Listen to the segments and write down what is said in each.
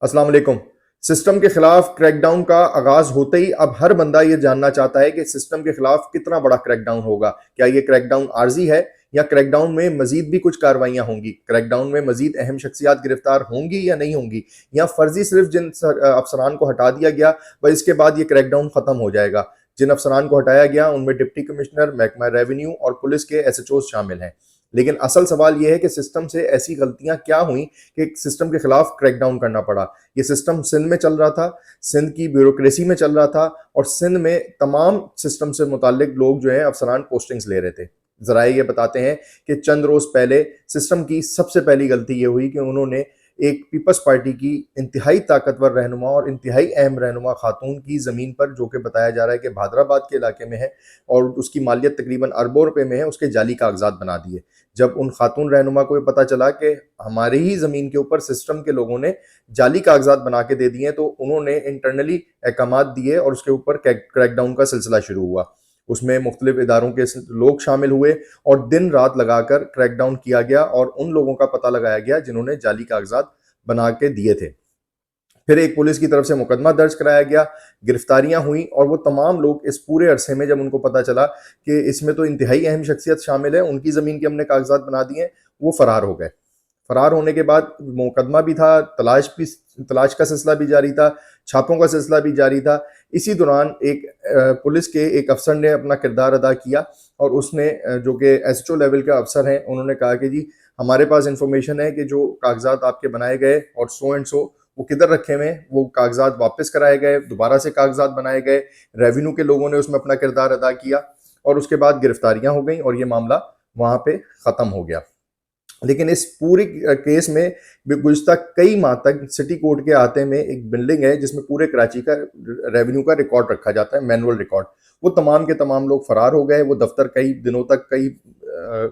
अस्सलाम वालेकुम। सिस्टम के खिलाफ क्रैकडाउन का आगाज होते ही अब हर बंदा ये जानना चाहता है कि सिस्टम के खिलाफ कितना बड़ा क्रैकडाउन होगा। क्या ये क्रैकडाउन आर्जी है या क्रैकडाउन में मजीद भी कुछ कार्रवाइयां होंगी? क्रैकडाउन में मजीद अहम शख्सियात गिरफ्तार होंगी या नहीं होंगी, या फर्जी सिर्फ जिन अफसरान को हटा दिया गया बस इसके बाद ये क्रैकडाउन खत्म हो जाएगा? जिन अफसरान को हटाया गया उनमें डिप्टी कमिश्नर, महकमा रेवेन्यू और पुलिस के SHOs शामिल हैं। लेकिन असल सवाल यह है कि सिस्टम से ऐसी गलतियां क्या हुई कि सिस्टम के खिलाफ क्रैकडाउन करना पड़ा। ये सिस्टम सिंध में चल रहा था, सिंध की ब्यूरोक्रेसी में चल रहा था, और सिंध में तमाम सिस्टम से मुतालिक लोग जो है अफसरान पोस्टिंग्स ले रहे थे। जराए ये बताते हैं कि चंद रोज पहले सिस्टम की सबसे पहली गलती ये हुई कि उन्होंने एक पीपल्स पार्टी की इंतहाई ताकतवर रहनुमा और इंतहाई अहम रहनुमा खातून की ज़मीन पर, जो कि बताया जा रहा है कि भादराबाद के इलाके में है और उसकी मालियत तकरीबन अरबों रुपए में है, उसके जाली कागजात बना दिए। जब उन खातून रहनुमा को ये पता चला कि हमारी ही ज़मीन के ऊपर सिस्टम के लोगों ने जाली कागजात बना के दे दिए, तो उन्होंने इंटरनली अहकामात दिए और उसके ऊपर क्रैकडाउन का सिलसिला शुरू हुआ। उसमें मुख्तलिफ इदारों के लोग शामिल हुए और दिन रात लगाकर क्रैकडाउन किया गया और उन लोगों का पता लगाया गया जिन्होंने जाली कागजात बना के दिए थे। फिर एक पुलिस की तरफ से मुकदमा दर्ज कराया गया, गिरफ्तारियां हुई, और वो तमाम लोग इस पूरे अरसे में, जब उनको पता चला कि इसमें तो इंतहाई अहम शख्सियत शामिल है, उनकी ज़मीन के हमने कागजात बना दिए, वो फरार हो गए। फरार होने के बाद मुकदमा भी था, तलाश का सिलसिला भी जारी था, छापों का सिलसिला भी जारी था। इसी दौरान एक पुलिस के एक अफसर ने अपना किरदार अदा किया और उसने जो कि SHO लेवल के अफसर हैं, उन्होंने कहा कि जी हमारे पास इंफॉर्मेशन है कि जो कागजात आपके बनाए गए और सो एंड सो वो किधर रखे हुए हैं, वो कागजात वापस कराए गए, दोबारा से कागजात बनाए गए, रेवेन्यू के लोगों ने उसमें अपना किरदार अदा किया और उसके बाद गिरफ्तारियां हो गई और ये मामला वहां पे ख़त्म हो गया। लेकिन इस पूरी केस में गुज़श्ता कई माह तक सिटी कोर्ट के आते में एक बिल्डिंग है जिसमें पूरे कराची का रेवेन्यू का रिकॉर्ड रखा जाता है, मैनुअल रिकॉर्ड। वो तमाम के तमाम लोग फरार हो गए। वो दफ्तर कई दिनों तक, कई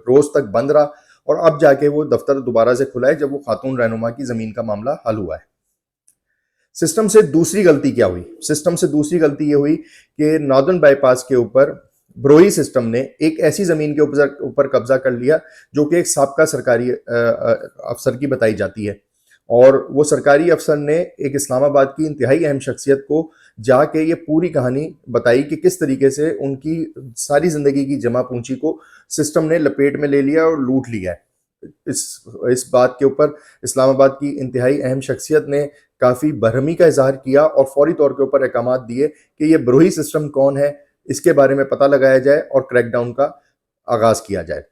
रोज तक बंद रहा और अब जाके वो दफ्तर दोबारा से खुला है जब वो खातून रहनुमा की ज़मीन का मामला हल हुआ है। सिस्टम से दूसरी गलती क्या हुई? सिस्टम से दूसरी गलती ये हुई कि नॉर्दर्न बाईपास के ऊपर ब्रोही सिस्टम ने एक ऐसी जमीन के ऊपर कब्जा कर लिया जो कि एक साबका सरकारी अफसर की बताई जाती है, और वो सरकारी अफसर ने एक इस्लामाबाद की इंतहाई अहम शख्सियत को जाके ये पूरी कहानी बताई कि किस तरीके से उनकी सारी जिंदगी की जमा पूंजी को सिस्टम ने लपेट में ले लिया और लूट लिया है। इस बात के ऊपर इस्लामाबाद की इंतहाई अहम शख्सियत ने काफ़ी बरहमी का इजहार किया और फौरी तौर के ऊपर अहकामात दिए कि ये ब्रोही सिस्टम कौन है, इसके बारे में पता लगाया जाए और क्रैकडाउन का आगाज़ किया जाए।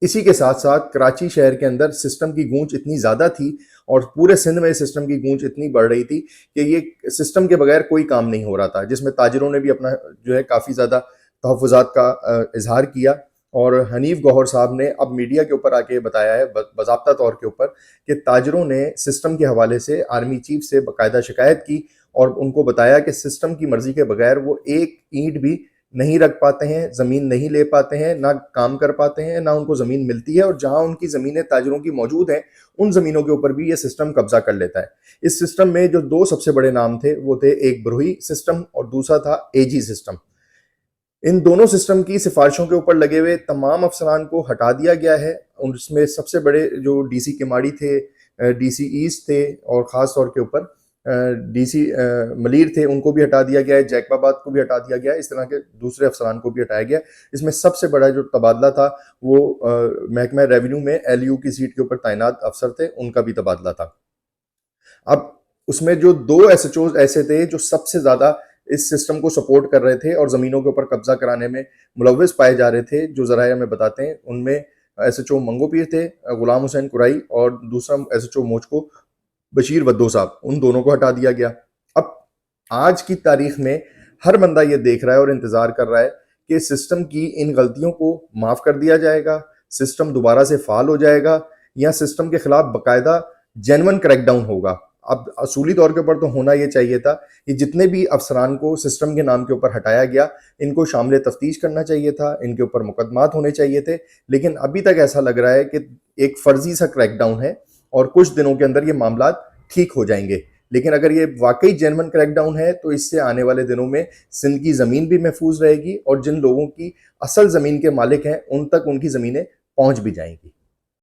इसी के साथ साथ कराची शहर के अंदर सिस्टम की गूंज इतनी ज़्यादा थी और पूरे सिंध में सिस्टम की गूंज इतनी बढ़ रही थी कि ये सिस्टम के बगैर कोई काम नहीं हो रहा था, जिसमें ताजिरों ने भी अपना जो है काफ़ी ज़्यादा तहफ़्फ़ुज़ात का इजहार किया। और हनीफ गौहर साहब ने अब मीडिया के ऊपर आके बताया है बाज़ाब्ता तौर के ऊपर कि ताजिरों ने सिस्टम के हवाले से आर्मी चीफ से बाकायदा शिकायत की और उनको बताया कि सिस्टम की मर्जी के बगैर वो एक ईंट भी नहीं रख पाते हैं, ज़मीन नहीं ले पाते हैं, ना काम कर पाते हैं, ना उनको ज़मीन मिलती है, और जहां उनकी ज़मीनें ताजिरों की मौजूद हैं उन ज़मीनों के ऊपर भी ये सिस्टम कब्जा कर लेता है। इस सिस्टम में जो दो सबसे बड़े नाम थे वो थे एक ब्रोही सिस्टम और दूसरा था AG सिस्टम। इन दोनों सिस्टम की सिफारिशों के ऊपर लगे हुए तमाम अफसरान को हटा दिया गया है। उसमें सबसे बड़े जो DC किमाड़ी थे, DC ईस्ट थे, और ख़ास तौर के ऊपर DC मलीर थे, उनको भी हटा दिया गया है, जैकबाबाद को भी हटा दिया गया है, इस तरह के दूसरे अफसरान को भी हटाया गया। इसमें सबसे बड़ा जो तबादला था वो महकमा रेवेन्यू में LU की सीट के ऊपर तैनात अफसर थे, उनका भी तबादला था। अब उसमें जो दो SHOs ऐसे थे जो सबसे ज़्यादा इस सिस्टम को सपोर्ट कर रहे थे और ज़मीनों के ऊपर कब्जा कराने में मुलव्वस पाए जा रहे थे, जो ज़राए हमें बताते हैं, उनमें SHO मंगो पीर थे, गुलाम हुसैन कुराई, और दूसरा SHO मोचको बशीर वद्दो साहब। उन दोनों को हटा दिया गया। अब आज की तारीख में हर बंदा ये देख रहा है और इंतज़ार कर रहा है कि सिस्टम की इन गलतियों को माफ़ कर दिया जाएगा, सिस्टम दोबारा से फ़ाल हो जाएगा, या सिस्टम के खिलाफ बाकायदा जेन्युइन क्रैकडाउन होगा। अब असूली तौर के ऊपर तो होना ये चाहिए था कि जितने भी अफसरान को सिस्टम के नाम के ऊपर हटाया गया, इनको शामिल तफ्तीश करना चाहिए था, इनके ऊपर मुकदमात होने चाहिए थे। लेकिन अभी तक ऐसा लग रहा है कि एक फर्जी सा क्रैकडाउन है और कुछ दिनों के अंदर ये मामला ठीक हो जाएंगे। लेकिन अगर ये वाकई जेन्युइन क्रैकडाउन है तो इससे आने वाले दिनों में सिंध की ज़मीन भी महफूज रहेगी और जिन लोगों की असल ज़मीन के मालिक हैं उन तक उनकी ज़मीनें पहुंच भी जाएंगी।